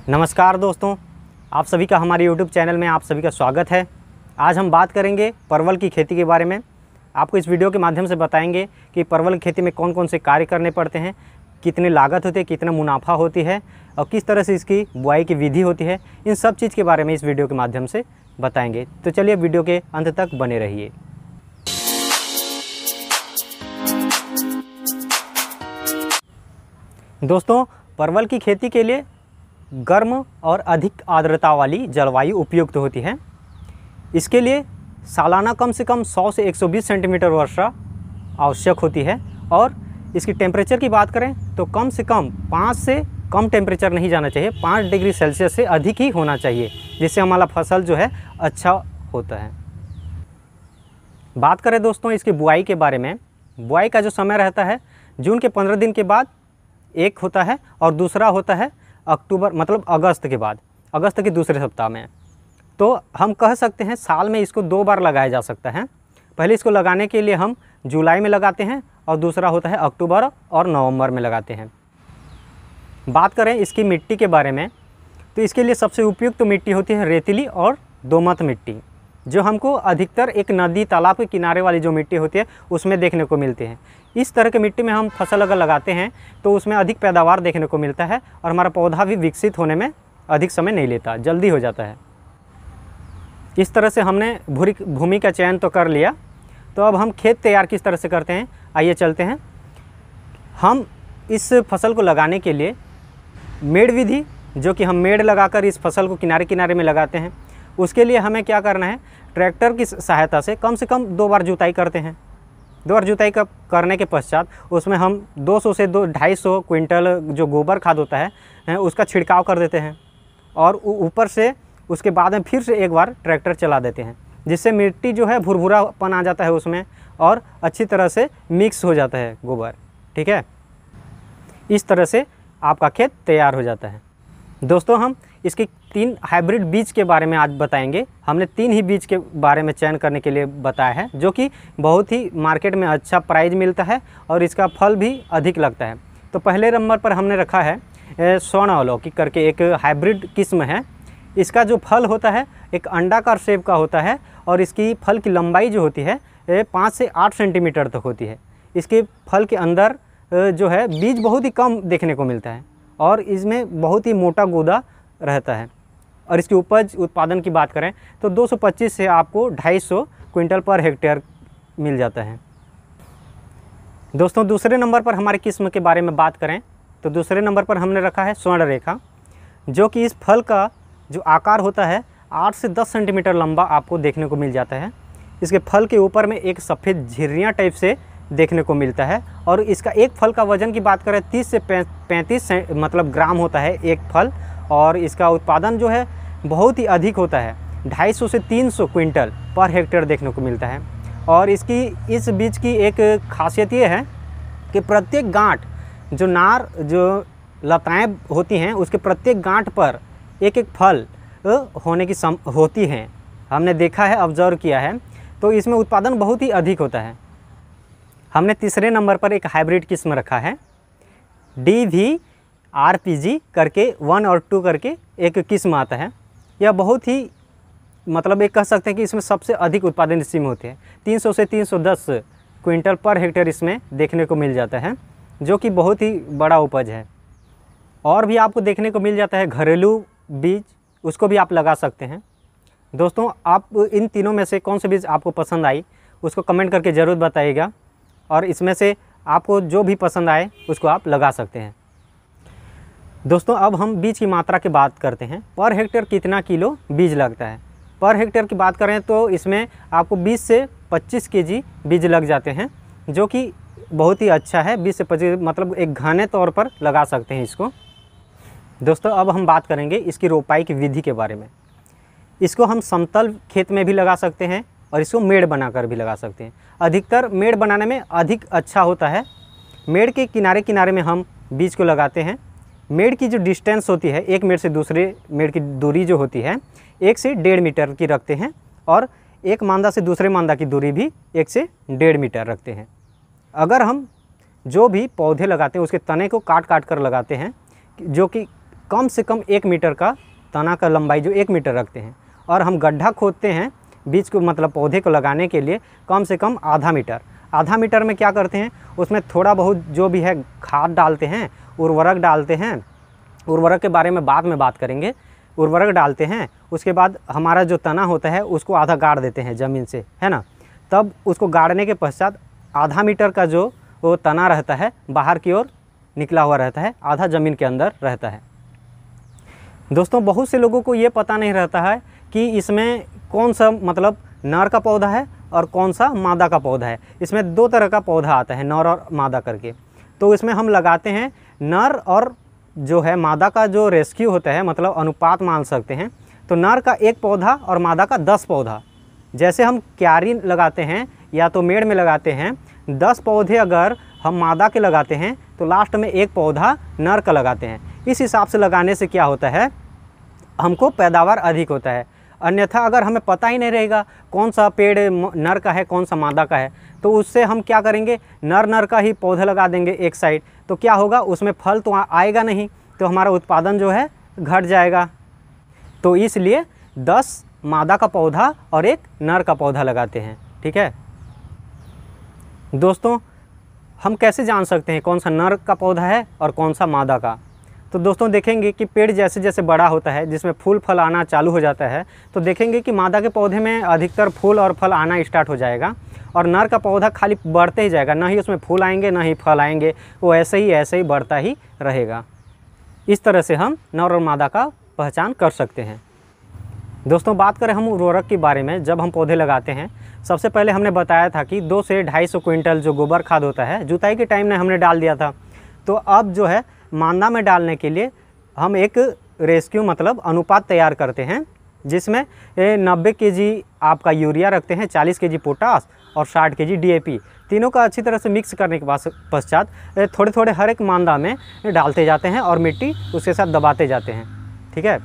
नमस्कार दोस्तों, आप सभी का हमारे YouTube चैनल में आप सभी का स्वागत है। आज हम बात करेंगे परवल की खेती के बारे में। आपको इस वीडियो के माध्यम से बताएंगे कि परवल की खेती में कौन कौन से कार्य करने पड़ते हैं, कितनी लागत होती है, कितना मुनाफा होती है और किस तरह से इसकी बुआई की विधि होती है। इन सब चीज़ के बारे में इस वीडियो के माध्यम से बताएंगे। तो चलिए वीडियो के अंत तक बने रहिए। दोस्तों, परवल की खेती के लिए गर्म और अधिक आर्द्रता वाली जलवायु उपयुक्त होती है। इसके लिए सालाना कम से कम 100 से 120 सेंटीमीटर वर्षा आवश्यक होती है और इसकी टेम्परेचर की बात करें तो कम से कम 5 से कम टेम्परेचर नहीं जाना चाहिए, 5 डिग्री सेल्सियस से अधिक ही होना चाहिए, जिससे हमारा फसल जो है अच्छा होता है। बात करें दोस्तों इसकी बुआई के बारे में। बुआई का जो समय रहता है जून के 15 दिन के बाद एक होता है और दूसरा होता है अक्टूबर मतलब अगस्त के बाद, अगस्त के दूसरे सप्ताह में। तो हम कह सकते हैं साल में इसको 2 बार लगाया जा सकता है। पहले इसको लगाने के लिए हम जुलाई में लगाते हैं और दूसरा होता है अक्टूबर और नवंबर में लगाते हैं। बात करें इसकी मिट्टी के बारे में तो इसके लिए सबसे उपयुक्त मिट्टी होती है रेतीली और दोमट मिट्टी, जो हमको अधिकतर एक नदी तालाब के किनारे वाली जो मिट्टी होती है उसमें देखने को मिलती है। इस तरह की मिट्टी में हम फसल अगर लगाते हैं तो उसमें अधिक पैदावार देखने को मिलता है और हमारा पौधा भी विकसित होने में अधिक समय नहीं लेता, जल्दी हो जाता है। इस तरह से हमने भूमि का चयन तो कर लिया, तो अब हम खेत तैयार किस तरह से करते हैं आइए चलते हैं। हम इस फसल को लगाने के लिए मेड़ विधि, जो कि हम मेड़ लगाकर इस फसल को किनारे किनारे में लगाते हैं, उसके लिए हमें क्या करना है, ट्रैक्टर की सहायता से कम 2 बार जुताई करते हैं। 2 बार जुताई करने के पश्चात उसमें हम 200 से 250 क्विंटल जो गोबर खाद होता है उसका छिड़काव कर देते हैं और ऊपर से उसके बाद में फिर से एक बार ट्रैक्टर चला देते हैं, जिससे मिट्टी जो है भुरभुरापन आ जाता है उसमें और अच्छी तरह से मिक्स हो जाता है गोबर। ठीक है, इस तरह से आपका खेत तैयार हो जाता है। दोस्तों, हम इसके 3 हाइब्रिड बीज के बारे में आज बताएंगे। हमने 3 ही बीज के बारे में चयन करने के लिए बताया है, जो कि बहुत ही मार्केट में अच्छा प्राइस मिलता है और इसका फल भी अधिक लगता है। तो पहले नंबर पर हमने रखा है स्वर्ण अवलौकिक करके एक हाइब्रिड किस्म है। इसका जो फल होता है एक अंडाकार शेप का होता है और इसकी फल की लंबाई जो होती है 5 से 8 सेंटीमीटर तक होती है। इसके फल के अंदर जो है बीज बहुत ही कम देखने को मिलता है और इसमें बहुत ही मोटा गूदा रहता है। और इसकी उपज उत्पादन की बात करें तो 225 से आपको 250 क्विंटल पर हेक्टेयर मिल जाता है। दोस्तों, दूसरे नंबर पर हमारे किस्म के बारे में बात करें तो दूसरे नंबर पर हमने रखा है स्वर्ण रेखा, जो कि इस फल का जो आकार होता है 8 से 10 सेंटीमीटर लंबा आपको देखने को मिल जाता है। इसके फल के ऊपर में एक सफ़ेद झिर्रियाँ टाइप से देखने को मिलता है और इसका एक फल का वज़न की बात करें 30 से 35 मतलब ग्राम होता है एक फल, और इसका उत्पादन जो है बहुत ही अधिक होता है, 250 से 300 क्विंटल पर हेक्टेयर देखने को मिलता है। और इस बीज की एक खासियत ये है कि प्रत्येक गांठ जो नार जो लताएँ होती हैं उसके प्रत्येक गांठ पर एक एक फल होने की होती हैं। हमने देखा है, ऑब्जर्व किया है, तो इसमें उत्पादन बहुत ही अधिक होता है। हमने तीसरे नंबर पर एक हाइब्रिड किस्म रखा है DVRPG करके 1 और 2 करके एक किस्म आता है। यह बहुत ही मतलब एक कह सकते हैं कि इसमें सबसे अधिक उत्पादन इसी में होते हैं। 300 से 310 क्विंटल पर हेक्टेयर इसमें देखने को मिल जाता है, जो कि बहुत ही बड़ा उपज है। और भी आपको देखने को मिल जाता है घरेलू बीज, उसको भी आप लगा सकते हैं। दोस्तों, आप इन तीनों में से कौन सी बीज आपको पसंद आई उसको कमेंट करके ज़रूर बताइएगा और इसमें से आपको जो भी पसंद आए उसको आप लगा सकते हैं। दोस्तों, अब हम बीज की मात्रा की बात करते हैं। पर हेक्टेयर कितना किलो बीज लगता है। पर हेक्टेयर की बात करें तो इसमें आपको 20 से 25 केजी बीज लग जाते हैं, जो कि बहुत ही अच्छा है। 20 से 25 मतलब एक घने तौर पर लगा सकते हैं इसको। दोस्तों, अब हम बात करेंगे इसकी रोपाई की विधि के बारे में। इसको हम समतल खेत में भी लगा सकते हैं और इसको मेड़ बनाकर भी लगा सकते हैं। अधिकतर मेड़ बनाने में अधिक अच्छा होता है। मेड़ के किनारे किनारे में हम बीज को लगाते हैं। मेड़ की जो डिस्टेंस होती है, एक मेड़ से दूसरे मेड़ की दूरी जो होती है 1 से 1.5 मीटर की रखते हैं और एक मांदा से दूसरे मांदा की दूरी भी 1 से 1.5 मीटर रखते हैं। अगर हम जो भी पौधे लगाते हैं उसके तने को काट काट कर लगाते हैं, जो कि कम से कम 1 मीटर का तना का लंबाई जो 1 मीटर रखते हैं, और हम गड्ढा खोदते हैं बीज को मतलब पौधे को लगाने के लिए कम से कम आधा मीटर। आधा मीटर में क्या करते हैं, उसमें थोड़ा बहुत जो भी है खाद डालते हैं, उर्वरक डालते हैं। उर्वरक के बारे में बाद में बात करेंगे। उर्वरक डालते हैं, उसके बाद हमारा जो तना होता है उसको आधा गाड़ देते हैं ज़मीन से, है ना। तब उसको गाड़ने के पश्चात आधा मीटर का जो वो तना रहता है बाहर की ओर निकला हुआ रहता है, आधा ज़मीन के अंदर रहता है। दोस्तों बहुत से लोगों को ये पता नहीं रहता है कि इसमें कौन सा मतलब नर का पौधा है और कौन सा मादा का पौधा है। इसमें 2 तरह का पौधा आता है, नर और मादा करके। तो इसमें हम लगाते हैं नर और जो है मादा का जो रेस्क्यू होता है, मतलब अनुपात मान सकते हैं। तो नर का 1 पौधा और मादा का 10 पौधा। जैसे हम क्यारी लगाते हैं या तो मेड़ में लगाते हैं, 10 पौधे अगर हम मादा के लगाते हैं तो लास्ट में 1 पौधा नर का लगाते हैं। इस हिसाब से लगाने से क्या होता है, हमको पैदावार अधिक होता है। अन्यथा अगर हमें पता ही नहीं रहेगा कौन सा पेड़ नर का है कौन सा मादा का है, तो उससे हम क्या करेंगे, नर का ही पौधा लगा देंगे एक साइड, तो क्या होगा उसमें फल तो आएगा नहीं, तो हमारा उत्पादन जो है घट जाएगा। तो इसलिए 10 मादा का पौधा और 1 नर का पौधा लगाते हैं, ठीक है। दोस्तों हम कैसे जान सकते हैं कौन सा नर का पौधा है और कौन सा मादा का। तो दोस्तों देखेंगे कि पेड़ जैसे जैसे बड़ा होता है, जिसमें फूल फल आना चालू हो जाता है, तो देखेंगे कि मादा के पौधे में अधिकतर फूल और फल आना स्टार्ट हो जाएगा, और नर का पौधा खाली बढ़ते ही जाएगा, ना ही उसमें फूल आएंगे ना ही फल आएंगे, वो ऐसे ही बढ़ता ही रहेगा। इस तरह से हम नर और मादा का पहचान कर सकते हैं। दोस्तों बात करें हम उर्वरक के बारे में, जब हम पौधे लगाते हैं सबसे पहले हमने बताया था कि 2 से 250 क्विंटल जो गोबर खाद होता है जुताई के टाइम में हमने डाल दिया था। तो अब जो है मादा में डालने के लिए हम एक रेस्क्यू मतलब अनुपात तैयार करते हैं, जिसमें 90 केजी आपका यूरिया रखते हैं, 40 केजी पोटास और 60 केजी DAP। तीनों का अच्छी तरह से मिक्स करने के पश्चात थोड़े थोड़े हर एक मादा में डालते जाते हैं और मिट्टी उसके साथ दबाते जाते हैं, ठीक है।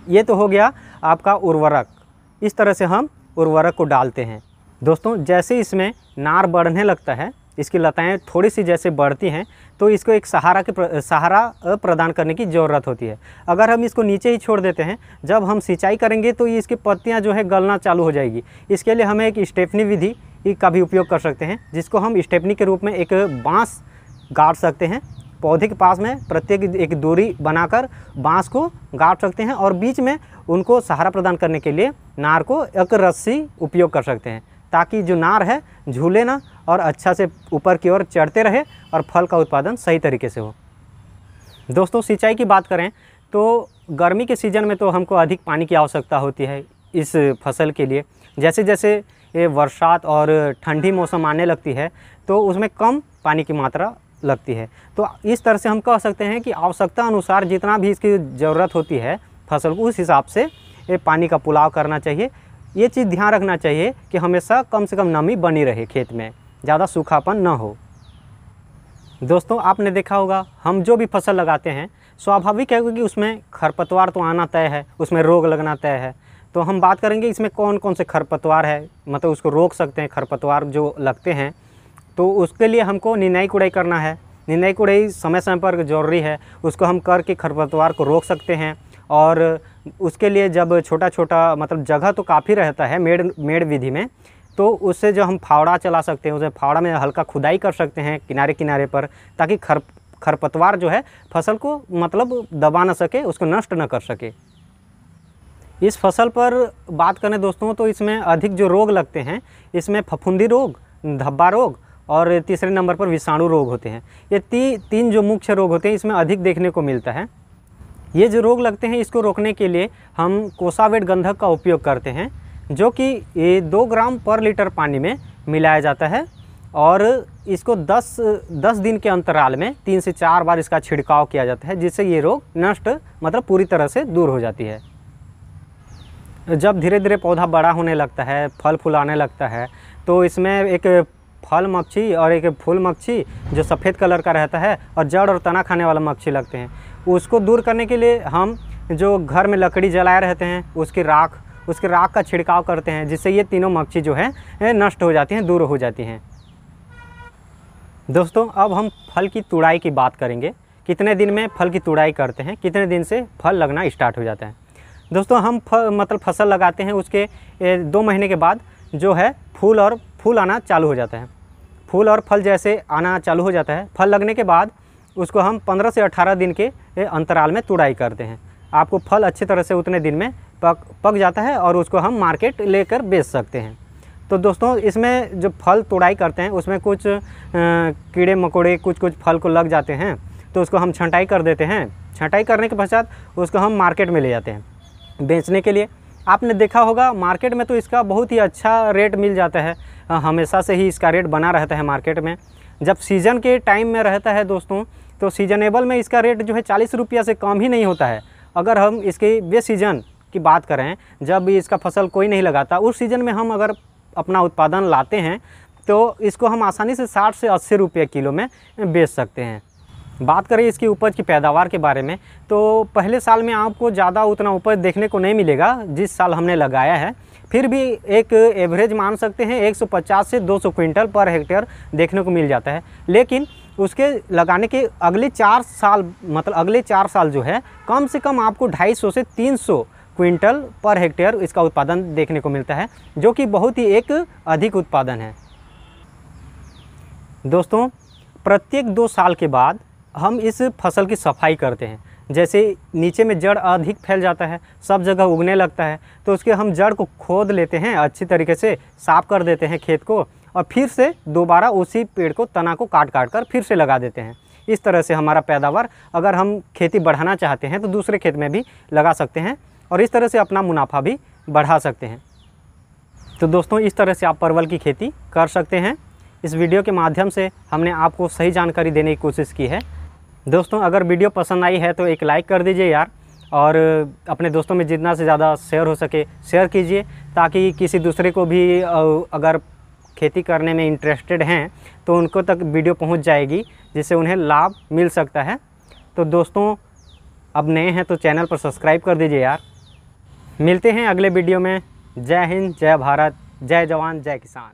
ये तो हो गया आपका उर्वरक। इस तरह से हम उर्वरक को डालते हैं। दोस्तों जैसे इसमें नार बढ़ने लगता है, इसकी लताएं थोड़ी सी जैसे बढ़ती हैं, तो इसको एक सहारा प्रदान करने की ज़रूरत होती है। अगर हम इसको नीचे ही छोड़ देते हैं, जब हम सिंचाई करेंगे तो इसकी पत्तियां जो है गलना चालू हो जाएगी। इसके लिए हमें एक स्टेपनी विधि का भी उपयोग कर सकते हैं, जिसको हम स्टेपनी के रूप में एक बाँस गाड़ सकते हैं। पौधे के पास में प्रत्येक एक दूरी बनाकर बाँस को गाड़ सकते हैं, और बीच में उनको सहारा प्रदान करने के लिए नार को एक रस्सी उपयोग कर सकते हैं, ताकि जो नार है झूले ना और अच्छा से ऊपर की ओर चढ़ते रहे और फल का उत्पादन सही तरीके से हो। दोस्तों सिंचाई की बात करें तो गर्मी के सीज़न में तो हमको अधिक पानी की आवश्यकता होती है इस फसल के लिए। जैसे जैसे ये बरसात और ठंडी मौसम आने लगती है तो उसमें कम पानी की मात्रा लगती है। तो इस तरह से हम कह सकते हैं कि आवश्यकता अनुसार जितना भी इसकी ज़रूरत होती है फसल को, उस हिसाब से ये पानी का पुलाव करना चाहिए। ये चीज़ ध्यान रखना चाहिए कि हमेशा कम से कम नमी बनी रहे खेत में, ज़्यादा सूखापन न हो। दोस्तों आपने देखा होगा हम जो भी फसल लगाते हैं स्वाभाविक है कि उसमें खरपतवार तो आना तय है, उसमें रोग लगना तय है। तो हम बात करेंगे इसमें कौन कौन से खरपतवार है, मतलब उसको रोक सकते हैं खरपतवार जो लगते हैं। तो उसके लिए हमको निनाई कुड़ाई करना है। निनाई कुड़ाई समय समय पर ज़रूरी है, उसको हम करके खरपतवार को रोक सकते हैं। और उसके लिए जब छोटा छोटा मतलब जगह तो काफ़ी रहता है मेड़ विधि में, तो उससे जो हम फावड़ा चला सकते हैं, उसे फावड़ा में हल्का खुदाई कर सकते हैं किनारे किनारे पर, ताकि खरपतवार जो है फसल को मतलब दबा ना सके, उसको नष्ट न कर सके। इस फसल पर बात करें दोस्तों तो इसमें अधिक जो रोग लगते हैं, इसमें फफूंदी रोग, धब्बा रोग और तीसरे नंबर पर विषाणु रोग होते हैं। ये तीन जो मुख्य रोग होते हैं इसमें अधिक देखने को मिलता है। ये जो रोग लगते हैं इसको रोकने के लिए हम कोसावेट गंधक का उपयोग करते हैं, जो कि ये 2 ग्राम पर लीटर पानी में मिलाया जाता है, और इसको 10 दिन के अंतराल में 3 से 4 बार इसका छिड़काव किया जाता है, जिससे ये रोग नष्ट मतलब पूरी तरह से दूर हो जाती है। जब धीरे धीरे पौधा बड़ा होने लगता है, फल फूल आने लगता है, तो इसमें एक फल मक्खी और एक फूल मक्खी जो सफ़ेद कलर का रहता है और जड़ और तना खाने वाला मक्खी लगते हैं। उसको दूर करने के लिए हम जो घर में लकड़ी जलाए रहते हैं उसकी राख का छिड़काव करते हैं, जिससे ये तीनों मक्खी जो है नष्ट हो जाती हैं, दूर हो जाती हैं। दोस्तों अब हम फल की तुड़ाई की बात करेंगे कितने दिन में फल की तुड़ाई करते हैं, कितने दिन से फल लगना स्टार्ट हो जाता है। दोस्तों हम मतलब फसल लगाते हैं, उसके 2 महीने के बाद जो है फूल आना चालू हो जाता है। फूल और फल जैसे आना चालू हो जाता है, फल लगने के बाद उसको हम 15 से 18 दिन के अंतराल में तुड़ाई करते हैं। आपको फल अच्छी तरह से उतने दिन में पक जाता है और उसको हम मार्केट लेकर बेच सकते हैं। तो दोस्तों इसमें जो फल तुड़ाई करते हैं उसमें कुछ कीड़े मकोड़े कुछ फल को लग जाते हैं, तो उसको हम छंटाई कर देते हैं। छंटाई करने के पश्चात उसको हम मार्केट में ले जाते हैं बेचने के लिए। आपने देखा होगा मार्केट में तो इसका बहुत ही अच्छा रेट मिल जाता है, हमेशा से ही इसका रेट बना रहता है मार्केट में। जब सीज़न के टाइम में रहता है दोस्तों, तो सीजनेबल में इसका रेट जो है 40 रुपया से कम ही नहीं होता है। अगर हम इसके वे सीज़न की बात करें जब इसका फसल कोई नहीं लगाता, उस सीज़न में हम अगर अपना उत्पादन लाते हैं तो इसको हम आसानी से 60 से 80 रुपये किलो में बेच सकते हैं। बात करें इसकी उपज की पैदावार के बारे में, तो पहले साल में आपको ज़्यादा उतना उपज देखने को नहीं मिलेगा जिस साल हमने लगाया है। फिर भी एक एवरेज मान सकते हैं 150 से 200 क्विंटल पर हेक्टेयर देखने को मिल जाता है। लेकिन उसके लगाने के अगले 4 साल मतलब अगले 4 साल जो है कम से कम आपको 250 से 300 क्विंटल पर हेक्टेयर इसका उत्पादन देखने को मिलता है, जो कि बहुत ही एक अधिक उत्पादन है। दोस्तों प्रत्येक 2 साल के बाद हम इस फसल की सफाई करते हैं। जैसे नीचे में जड़ अधिक फैल जाता है, सब जगह उगने लगता है, तो उसके हम जड़ को खोद लेते हैं, अच्छी तरीके से साफ़ कर देते हैं खेत को, और फिर से दोबारा उसी पेड़ को तना को काट कर फिर से लगा देते हैं। इस तरह से हमारा पैदावार अगर हम खेती बढ़ाना चाहते हैं तो दूसरे खेत में भी लगा सकते हैं और इस तरह से अपना मुनाफा भी बढ़ा सकते हैं। तो दोस्तों इस तरह से आप परवल की खेती कर सकते हैं। इस वीडियो के माध्यम से हमने आपको सही जानकारी देने की कोशिश की है। दोस्तों अगर वीडियो पसंद आई है तो एक लाइक कर दीजिए यार, और अपने दोस्तों में जितना से ज़्यादा शेयर हो सके शेयर कीजिए, ताकि किसी दूसरे को भी अगर खेती करने में इंटरेस्टेड हैं तो उनको तक वीडियो पहुंच जाएगी, जिससे उन्हें लाभ मिल सकता है। तो दोस्तों अब नए हैं तो चैनल पर सब्सक्राइब कर दीजिए यार। मिलते हैं अगले वीडियो में। जय हिंद, जय भारत, जय जवान, जय किसान।